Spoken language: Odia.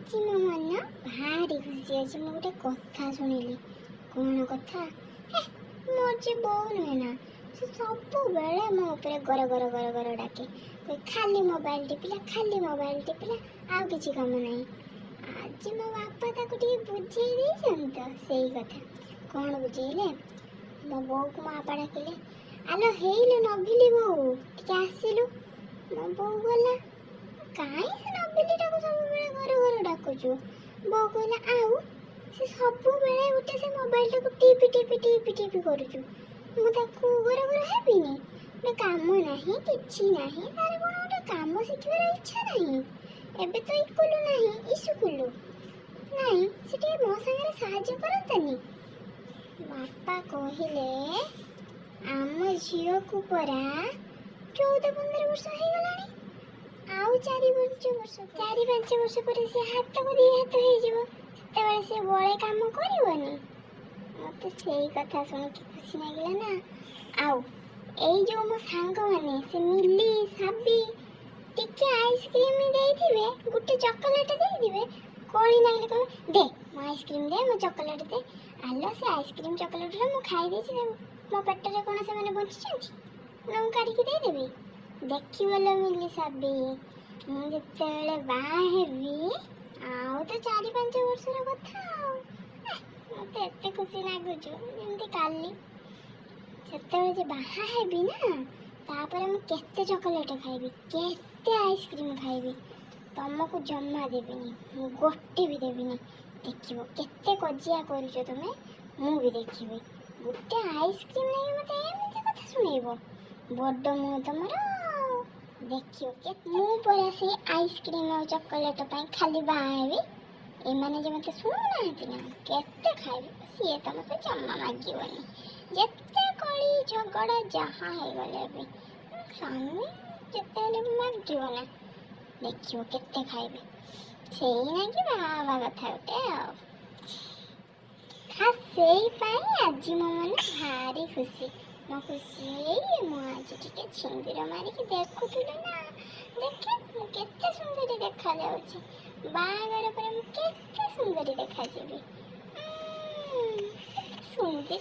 ଆଜି ମୋ ମନ ଭାରି ଖୁସି ଅଛି। ମୁଁ ଗୋଟେ କଥା ଶୁଣିଲି। କ'ଣ କଥା? ମୋର ଯେ ବୋଉ ନୁହେଁ ନା, ସେ ସବୁବେଳେ ମୋ ଉପରେ ଗର ଗର ଗର ଗର ଡାକେ। ଖାଲି ମୋବାଇଲ ଟିପିଲା, ଆଉ କିଛି କାମ ନାହିଁ। ଆଜି ମୋ ବାପା ତାକୁ ଟିକେ ବୁଝେଇ ଦେଇଛନ୍ତି ତ, ସେଇ କଥା। କ'ଣ ବୁଝେଇଲେ? ମୋ ବୋଉକୁ ମୋ ବାପା ଡାକିଲେ, ଆଲୋ ହେଇଲୋ ନଭିଲି ବୋଉ, ଟିକେ ଆସିଲୁ। ମୋ ବୋଉ ଗଲା। କାହିଁ ସେ ନବିଲିଟାକୁ ସବୁବେଳେ ଘର ଘର ଡାକୁଛୁ? ବୋଉ କହିଲା, ଆଉ ସେ ସବୁବେଳେ ଗୋଟେ ସେ ମୋବାଇଲଟାକୁ ଟିପି କରୁଛୁ। ମୁଁ ତାକୁ ଘର ଘର ହେବିନି? ଗୋଟେ କାମ ନାହିଁ, କିଛି ନାହିଁ, ତାର କ'ଣ ଗୋଟେ କାମ ଶିଖିବାର ଇଚ୍ଛା ନାହିଁ? ଏବେ ତ ଇକୁଲୁ ନାହିଁ, ଇସୁକୁଲୁ ନାହିଁ, ସେ ଟିକେ ମୋ ସାଙ୍ଗରେ ସାହାଯ୍ୟ କରନ୍ତାନି? ବାପା କହିଲେ, ଆମ ଝିଅକୁ ପରା 14-15 ବର୍ଷ ହେଇଗଲାଣି। ଆଉ 4-5 ବର୍ଷ ପରେ ସେ ହାତକୁ 2 ହାତ ହେଇଯିବ। ସେତେବେଳେ ସେ ବଳେ କାମ କରିବନି? ମତେ ସେଇ କଥା ଶୁଣିକି ଖୁସି ଲାଗିଲା ନା। ଆଉ ଏଇ ଯୋଉ ମୋ ସାଙ୍ଗମାନେ, ସେ ମିଲି, ସାବି, ଟିକେ ଆଇସ୍କ୍ରିମ ଦେଇଥିବେ, ଗୋଟେ ଚକୋଲେଟ ଦେଇଥିବେ, କଳି ଲାଗିଲେ କହିବେ, ଦେ ମୋ ଆଇସ୍କ୍ରିମ ଦେ, ମୋ ଚକୋଲେଟ ଦେ। ଆଲୋ ସେ ଆଇସ୍କ୍ରିମ ଚକୋଲେଟରେ ମୁଁ ଖାଇ ଦେଇଛି, ମୋ ପେଟରେ କ'ଣ ସେମାନେ ବଞ୍ଚିଛନ୍ତି ନା ମୁଁ କାଢ଼ିକି ଦେଇଦେବି? ଦେଖିବ ଲୋ ମିଲି, ସାବି, ମୁଁ ଯେତେବେଳେ ବାହା ହେବି, ଆଉ ତ 4-5 ବର୍ଷର କଥା ଆଉ। ମତେ ଏତେ ଖୁସି ଲାଗୁଛୁ ଯେମିତି କାଲି। ସେତେବେଳେ ଯେ ବାହା ହେବି ନା, ତାପରେ ମୁଁ କେତେ ଚକୋଲେଟ ଖାଇବି, କେତେ ଆଇସ୍କ୍ରିମ ଖାଇବି, ତମକୁ ଜମା ଦେବିନି, ମୁଁ ଗୋଟେ ବି ଦେବିନି। ଦେଖିବ କେତେ କଜିଆ କରୁଛ ତମେ, ମୁଁ ବି ଦେଖିବି। ଗୋଟେ ଆଇସ୍କ୍ରିମ ନେଇ ମତେ ଏମିତି କଥା ଶୁଣେଇବ? ବଡ଼ ମୁହଁ ତମର। ଦେଖିବ ମୁଁ ପରା ସେଇ ଆଇସ୍କ୍ରିମ ଆଉ ଚକୋଲେଟ ପାଇଁ ଖାଲି ବାହା ହେବି। ଏମାନେ ଯେ ମତେ ଶୁଣୁନାହାନ୍ତି ନା, କେତେ ଖାଇବି, ସିଏ ତ ମତେ ଜମା ମାଗିବନି। ଯେତେ କଳି ଝଗଡ଼ା ଯାହା ହେଇଗଲେ ବି ସ୍ୱାମୀ ଯେତେବେଳେ ବି ମାଗିବ ନା, ଦେଖିବ କେତେ ଖାଇବି। ସେଇ ନାକି ବାହା ହେବା କଥା ଗୋଟେ ଆଉ। ସେଇପାଇଁ ଆଜି ମୋ ମନ ଭାରି ଖୁସି। ମୋ ଖୁସି ହେଇ ମୁଁ ଆଜି ଟିକେ ଛିନ୍ଦୁର ମାରିକି ଦେଖୁଥିଲି ନା, ଦେଖେ ମୁଁ କେତେ ସୁନ୍ଦରୀ ଦେଖାଯାଉଛି। ବାହାଘର ପରେ ମୁଁ କେତେ ସୁନ୍ଦରୀ ଦେଖାଯିବି। ସୁନ୍ଦରୀ।